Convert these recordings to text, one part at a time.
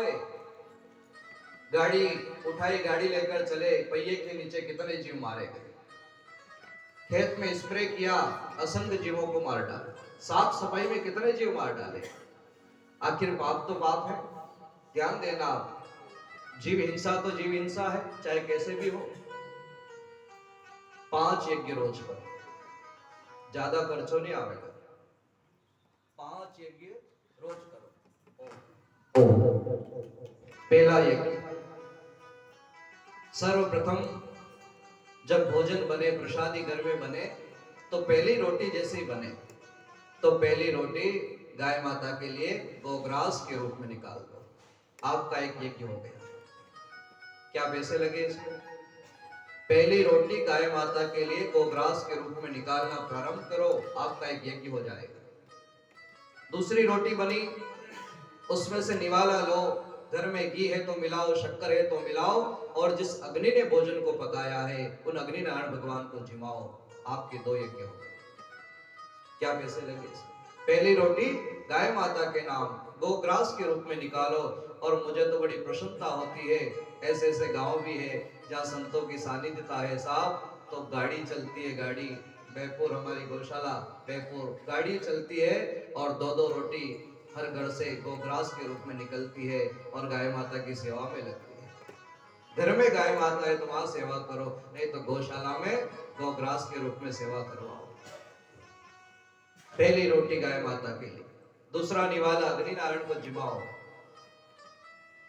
है। गाड़ी उठाई, गाड़ी लेकर चले, पहिए के नीचे कितने जीव मारे गए। खेत में स्प्रे किया, असंख्य जीवों को मार डाला। साफ सफाई में कितने जीव मार डाले। आखिर पाप तो पाप है। ध्यान देना, जीव हिंसा तो जीव हिंसा है, चाहे कैसे भी हो। 5 यज्ञ रोज करो, ज्यादा खर्चो नहीं आवेगा। 5 यज्ञ रोज करो। पहला यज्ञ, सर्वप्रथम जब भोजन बने, प्रसादी घर में बने, तो पहली रोटी जैसे ही बने तो पहली रोटी गाय माता के लिए गोग्रास के रूप में निकाल दो। आपका एक यज्ञ हो गया। क्या पैसे लगे इसमें? पहली रोटी गाय माता के लिए गोग्रास के रूप में निकालना प्रारंभ करो, आपका एक यज्ञ हो जाएगा। दूसरी रोटी बनी, उसमें से निवाला लो। घर में घी है तो मिलाओ, शक्कर है तो मिलाओ, और जिस अग्नि ने भोजन को पकाया है उन अग्नि नारायण भगवान को जिमाओ। आपके 2 यज्ञ हो गए। क्या पैसे लगे? पहली रोटी गाय माता के नाम गोग्रास के रूप में निकालो। और मुझे तो बड़ी प्रसन्नता होती है, ऐसे ऐसे गांव भी है जहां संतों की सानिध्यता है साहब, तो गाड़ी चलती है। गाड़ी बैपुर, हमारी गौशाला बैपुर, गाड़ी चलती है और 2-2 रोटी हर घर से गोग्रास के रूप में निकलती है और गाय माता की सेवा में लगती है। घर में गाय माता है तो वहां सेवा करो, नहीं तो गौशाला में गोग्रास के रूप में सेवा करवाओ। पहली रोटी गाय माता के लिए। दूसरा निवाला अग्नि नारायण को जिमाओ।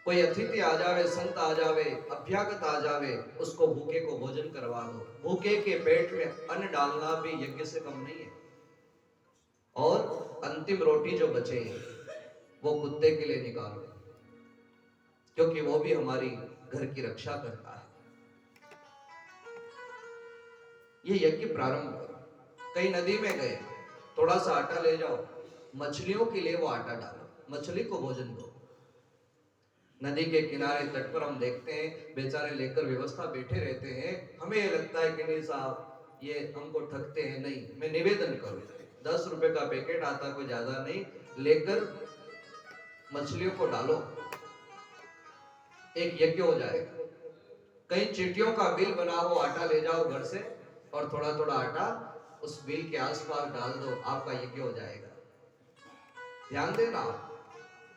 कोई अतिथि आ जावे, संत आ जावे, अभ्यागत आ जावे, उसको भूखे को भोजन करवा दो। भूखे के पेट में अन्न डालना भी यज्ञ से कम नहीं है। और अंतिम रोटी जो बचे वो कुत्ते के लिए निकालो, क्योंकि वो भी हमारी घर की रक्षा करता है। ये यज्ञ प्रारंभ करो। कई नदी में गए, थोड़ा सा आटा ले जाओ, मछलियों के लिए वो आटा डालो, मछली को भोजन दो। नदी के किनारे तट पर हम देखते हैं बेचारे लेकर व्यवस्था बैठे रहते हैं। हमें ये लगता है कि नहीं साहब ये हमको ठगते हैं। नहीं, मैं निवेदन करूं, 10 रुपए का पैकेट आता, कोई ज्यादा नहीं, लेकर मछलियों को डालो, एक यज्ञ हो जाएगा। कई चींटियों का बिल बना हो, आटा ले जाओ घर से और थोड़ा थोड़ा आटा उस बिल के आसपास डाल दो, आपका यज्ञ हो जाएगा। ध्यान देना,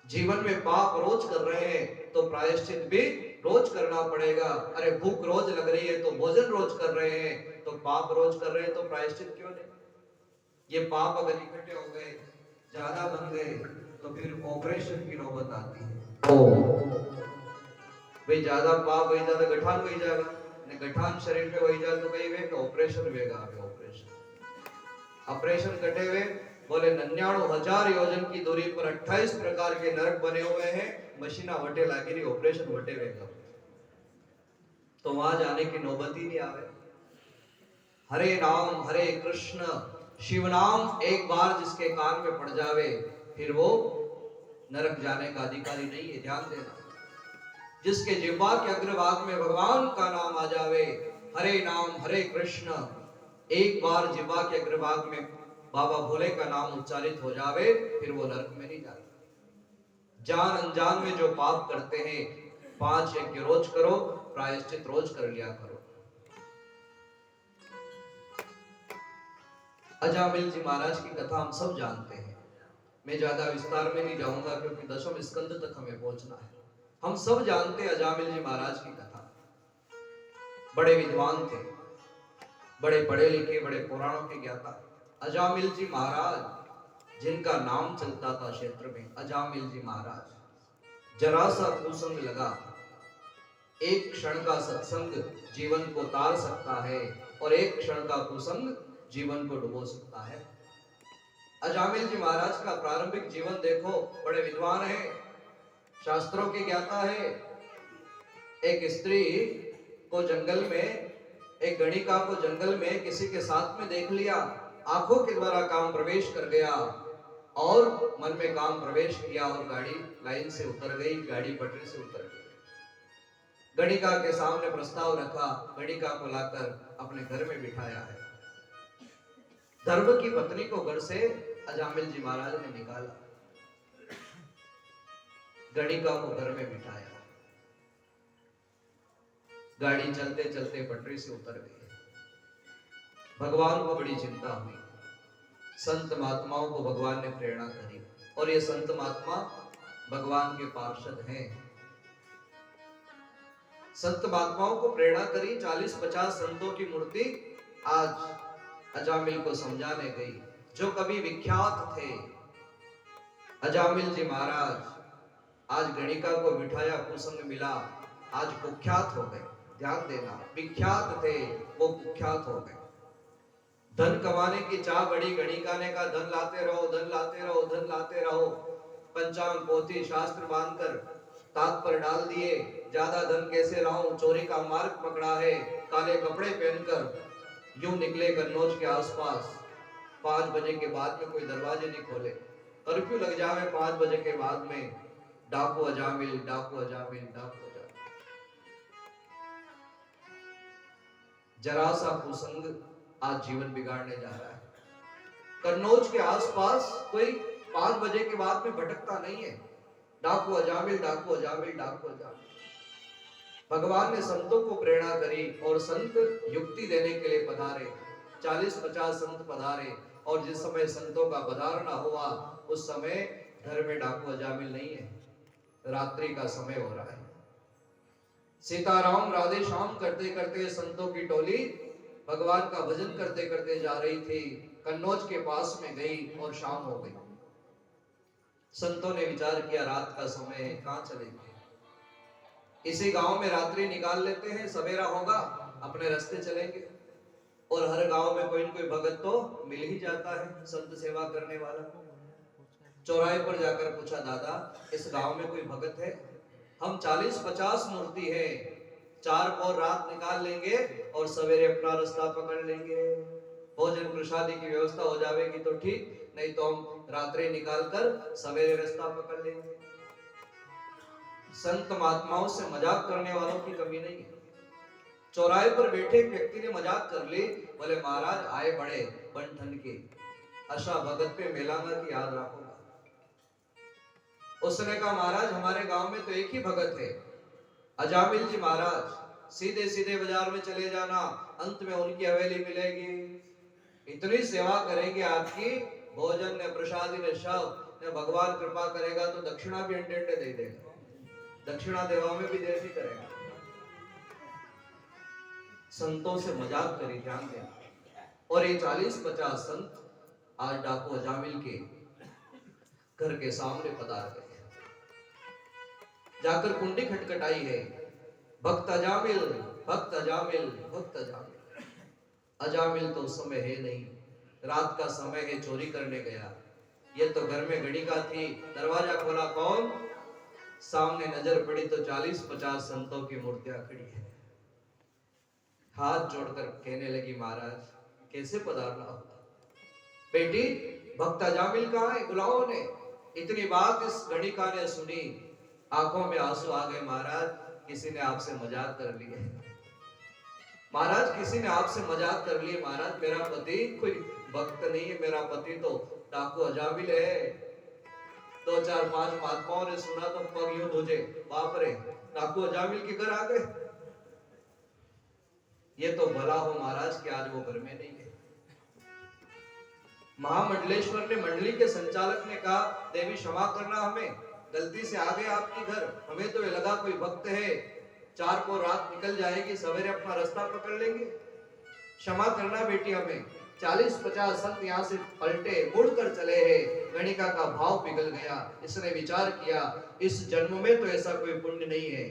जीवन में पाप रोज कर रहे हैं तो प्रायश्चित भी रोज करना पड़ेगा। अरे भूख रोज लग रही है तो भोजन रोज कर रहे हैं, तो पाप रोज कर रहे हैं तो प्रायश्चित क्यों नहीं? ये पाप अगर इकट्ठे हो गए, ज्यादा बन गए, तो फिर ऑपरेशन की नौबत आती है। भाई ज्यादा पाप वही ज्यादा गठान वही जाएगा, गठान शरीर पे वही जाए तो कहीं वे ऑपरेशन वेगा। ऑपरेशन कटे हुए बोले 99,000 योजन की दूरी पर 28 प्रकार के नरक बने हुए हैं। मशीना वटे लागी, ऑपरेशन वटे वेगा, तो वहां जाने की नौबत ही नहीं आवे। हरे नाम हरे कृष्ण शिव नाम एक बार जिसके कान में पड़ जावे, फिर वो नरक जाने का अधिकारी नहीं है। ध्यान देना, जिसके जिह्वा के अग्रभाग में भगवान का नाम आ जावे, हरे नाम हरे कृष्ण, एक बार जिह्वा के अग्रभाग में बाबा भोले का नाम उच्चारित हो जावे, फिर वो नरक में नहीं जाता। जान अनजान में जो पाप करते हैं, 5 यज्ञ रोज करो, प्रायश्चित रोज कर लिया करो। अजामिल जी महाराज की कथा हम सब जानते हैं, मैं ज्यादा विस्तार में नहीं जाऊंगा क्योंकि 10वें स्कंद तक हमें पहुंचना है। हम सब जानते हैं अजामिल जी महाराज की कथा। बड़े विद्वान थे, बड़े पढ़े लिखे, बड़े पुराणों के ज्ञाता। अजामिल जी महाराज जिनका नाम चलता था क्षेत्र में, अजामिल जी महाराज। जरा सा कुसंग लगा, एक क्षण का सत्संग जीवन को तार सकता है और एक क्षण का कुसंग जीवन को डुबो सकता है। अजामिल जी महाराज का प्रारंभिक जीवन देखो, बड़े विद्वान है, शास्त्रों के ज्ञाता है। एक स्त्री को जंगल में, एक गणिका को जंगल में किसी के साथ में देख लिया, आंखों के द्वारा काम प्रवेश कर गया और मन में काम प्रवेश किया और गाड़ी लाइन से उतर गई, गाड़ी पटरी से उतर गई। गणिका के सामने प्रस्ताव रखा, गणिका को लाकर अपने घर में बिठाया है। धर्म की पत्नी को घर से अजामिल जी महाराज ने निकाला। गणिका को घर में बिठाया। गाड़ी चलते चलते पटरी से उतर गई। भगवान को बड़ी चिंता हुई। संत महात्माओं को भगवान ने प्रेरणा करी, और ये संत महात्मा भगवान के पार्षद हैं। संत महात्माओं को प्रेरणा करी। 40-50 संतों की मूर्ति आज अजामिल को समझाने गई, जो कभी विख्यात थे। अजामिल जी महाराज आज गणिका को बिठाया, कुसंग मिला, आज कुख्यात हो गए। ध्यान देना, विख्यात थे वो कुख्यात हो गए। धन कमाने की चाह बड़ी। गणिका ने कहा धन लाते रहो, धन लाते रहो, धन लाते रहो। पंचांग पोथी शास्त्र बांधकर ताक पर डाल दिए। ज्यादा धन कैसे लाऊं, चोरी का मार्ग पकड़ा है। काले कपड़े पहनकर यूं निकले कन्नौज के आसपास। 5 बजे के बाद में कोई दरवाजे नहीं खोले। कर्फ्यू लग जावे 5 बजे के बाद में। डाकू अजामिल, डाकू अजामिल, डाकू अजामिल। जरा सा कुसंग आज जीवन बिगाड़ने जा रहा है। कन्नौज के आसपास कोई 5 बजे के बाद में भटकता नहीं है। डाकू अजामिल, डाकू अजामिल, डाकू अजामिल। भगवान ने संतों को प्रेरणा करी और संत युक्ति देने के लिए पधारे। 40-50 संत पधारे, और जिस समय संतों का पधारना हुआ उस समय घर में डाकू अजामिल नहीं है। रात्रि का समय हो रहा है। सीताराम राधे श्याम करते करते संतों की टोली भगवान का भजन करते करते जा रही थी। कन्नौज के पास में गई और शाम हो गई। संतों ने विचार किया रात का समय है, कहां चलेंगे। इसी गांव में रात्रि निकाल लेते हैं, सवेरा होगा अपने रास्ते चलेंगे। और हर गांव में कोई न कोई भगत तो मिल ही जाता है, संत सेवा करने वाला। चौराहे पर जाकर पूछा, दादा इस गांव में कोई भगत है? हम 40-50 मूर्ति है, 4 और रात निकाल लेंगे और सवेरे अपना रास्ता पकड़ लेंगे। भोजन प्रसादी की व्यवस्था हो जाएगी तो ठीक, नहीं तो हम रात्रि निकाल कर सवेरे रास्ता पकड़ लेंगे। संत महात्माओं से मजाक करने वालों की कमी नहीं है। चौराहे पर बैठे एक व्यक्ति ने मजाक कर ली, बोले महाराज आए बड़े बनठन के, अशा भगत पे मेलांगा की याद रखोगा। उसने कहा महाराज हमारे गांव में तो एक ही भगत है, अजामिल जी महाराज। सीधे सीधे बाजार में चले जाना, अंत में उनकी हवेली मिलेगी। इतनी सेवा करेंगे आपकी, भोजन ने प्रसादी ने शव ने, भगवान कृपा करेगा तो दक्षिणा भी अंडे अंडे दे देगा। दक्षिणा देवा में भी देर ही करेगा। संतों से मजाक करी, ध्यान देना। और ये 40-50 संत आज डाकू अजामिल के घर के सामने पधार गए। जाकर कुंडी खटखटाई है, भक्त अजामिल, भक्त अजामिल, भक्त अजामिल। अजामिल तो उस समय है नहीं, रात का समय है, चोरी करने गया। ये तो घर में गणिका थी। दरवाजा खोला, कौन? सामने नजर पड़ी तो 40-50 संतों की मूर्तियां खड़ी है। हाथ जोड़कर कहने लगी महाराज कैसे पधारना होता। बेटी भक्त अजामिल कहाँ है, बुलाओ ने। इतनी बात इस गणिका ने सुनी, आंखों में आंसू आ गए। महाराज किसी ने आपसे मजाक कर लिए, महाराज किसी ने आपसे मजाक कर लिए। महाराज मेरा पति कोई भक्त नहीं है, मेरा पति तो डाकू अजामिल है। 2-4-5 महात्माओं ने सुना तो पग यूं धुजे, बाप रे डाकू अजामिल के घर आ गए। ये तो भला हो महाराज कि आज वो घर में नहीं है। महामंडलेश्वर ने मंडली के संचालक ने कहा देवी क्षमा करना, हमें गलती से आ गए आपके घर। हमें तो ये लगा कोई भक्त है, 4 को रात निकल जाएगी, सवेरे अपना रास्ता पकड़ लेंगे। क्षमा करना बेटी हमें। 40-50 संत यहाँ से पलटे मुड़कर चले हैं। गणिका का भाव पिघल गया। इसने विचार किया इस जन्म में तो ऐसा कोई पुण्य नहीं है।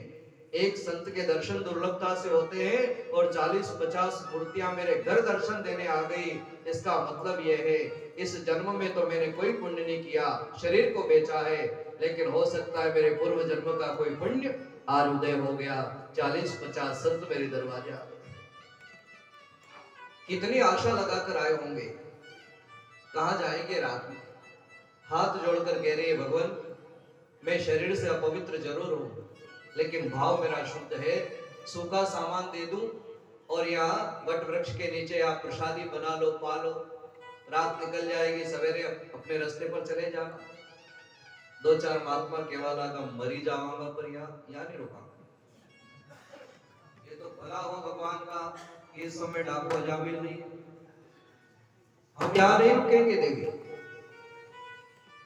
एक संत के दर्शन दुर्लभता से होते हैं और 40-50 मूर्तियां मेरे घर दर्शन देने आ गई। इसका मतलब यह है इस जन्म में तो मैंने कोई पुण्य नहीं किया, शरीर को बेचा है, लेकिन हो सकता है मेरे पूर्व जन्म का कोई पुण्य आज उदय हो गया। 40-50 संत मेरे दरवाजे आ गए। कितनी आशा लगाकर आए होंगे, कहां जाएंगे रात में। हाथ जोड़कर कह रहे भगवान मैं शरीर से अपवित्र जरूर हूं, लेकिन भाव मेरा शुद्ध है। सूखा सामान दे दूं और यहाँ वट वृक्ष के नीचे आप प्रसादी बना लो, पा लो। रात निकल जाएगी, सवेरे अपने रास्ते पर चले जाना। दो चार महात्मा केवा लगा मरी जाऊंगा पर यहाँ नहीं रुका। ये तो भला हो भगवान का कि इस समय डाकू अजामिल नहीं, हम यहाँ नहीं रुकेंगे। देवी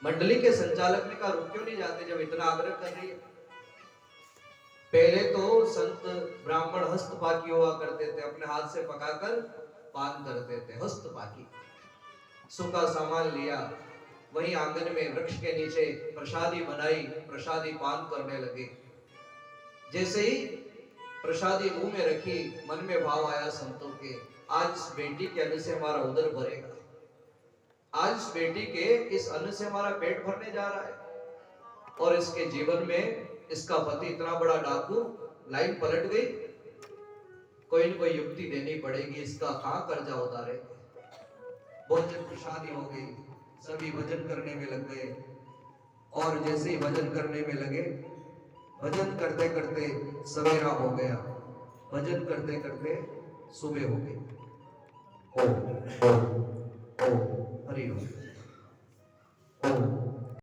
मंडली के संचालक ने कहा रुक क्यों नहीं जाते जब इतना आग्रह कर रही है। पहले तो संत ब्राह्मण हस्तपाकी हुआ करते थे, अपने हाथ से पकाकर पान करते थे। हस्तपाकी सूखा सामान लिया, वहीं आंगन में वृक्ष के नीचे प्रसादी बनाई, प्रसादी पान करने लगे। जैसे ही प्रसादी मुंह में रखी, मन में भाव आया संतों के, आज इस बेटी के अन्न से हमारा उदर भरेगा, आज इस बेटी के इस अन्न से हमारा पेट भरने जा रहा है। और इसके जीवन में इसका पति इतना बड़ा डाकू, लाइन पलट गई, कोई न कोई युक्ति देनी पड़ेगी, इसका कहां कर्जा उतारे। भोजन की शादी हो गई, सभी भजन करने में लग गए। और जैसे ही भजन करने में लगे, भजन करते करते सवेरा हो गया, भजन करते करते सुबह हो गई।